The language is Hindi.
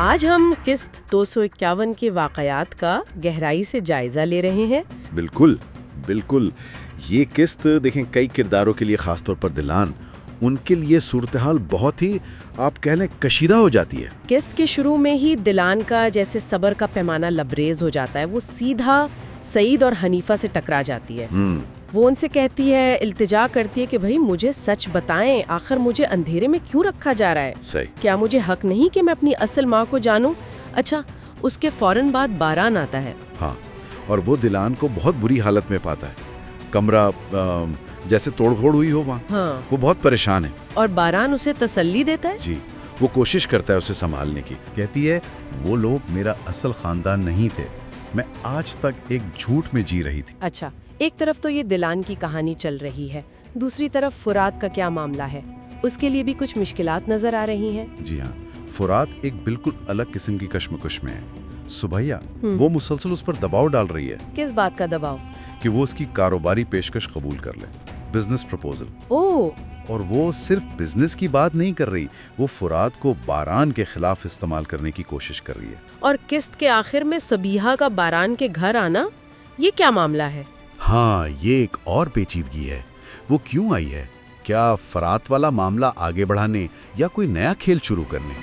आज हम किस्त 251 के वाकयात का गहराई से जायजा ले रहे हैं। बिल्कुल बिल्कुल। ये किस्त देखें कई किरदारों के लिए, खासतौर पर दिलान, उनके लिए सूरत हाल बहुत ही, आप कह लें, कशीदा हो जाती है। किस्त के शुरू में ही दिलान का जैसे सब्र का पैमाना लबरेज हो जाता है। वो सीधा सईद और हनीफा से टकरा जाती है। वो उनसे कहती है, इल्तिजा करती है कि भाई मुझे सच बताएं, आखिर मुझे अंधेरे में क्यों रखा जा रहा है? सही। क्या मुझे हक नहीं कि मैं अपनी असल माँ को जानूं? अच्छा, उसके फौरन बाद बारान आता है। हाँ, और वो दिलान को बहुत बुरी हालत में पाता है। कमरा जैसे तोड़फोड़ हुई हो वहाँ। हाँ। वो बहुत परेशान है। और बारान उसे तसल्ली देता है। जी, वो कोशिश करता है उसे संभालने की। कहती है वो लोग मेरा असल खानदान नहीं थे, मैं आज तक एक झूठ में जी रही थी। अच्छा, एक तरफ तो ये दिलान की कहानी चल रही है, दूसरी तरफ फुरात का क्या मामला है? उसके लिए भी कुछ मुश्किलात नजर आ रही हैं। जी हाँ, फुरात एक बिल्कुल अलग किस्म की कश्मकश में है। सुबैया वो मुसलसल उस पर दबाव डाल रही है। किस बात का दबाव? कि वो उसकी कारोबारी पेशकश कबूल कर ले, बिजनेस प्रपोजल। ओह। और वो सिर्फ बिजनेस की बात नहीं कर रही, वो फुरात को बारान के खिलाफ इस्तेमाल करने की कोशिश कर रही है। और किस्त के आखिर में सबीहा का बारान के घर आना, ये क्या मामला है? हाँ, ये एक और पेचीदगी है। वो क्यों आई है? क्या फरात वाला मामला आगे बढ़ाने या कोई नया खेल शुरू करने?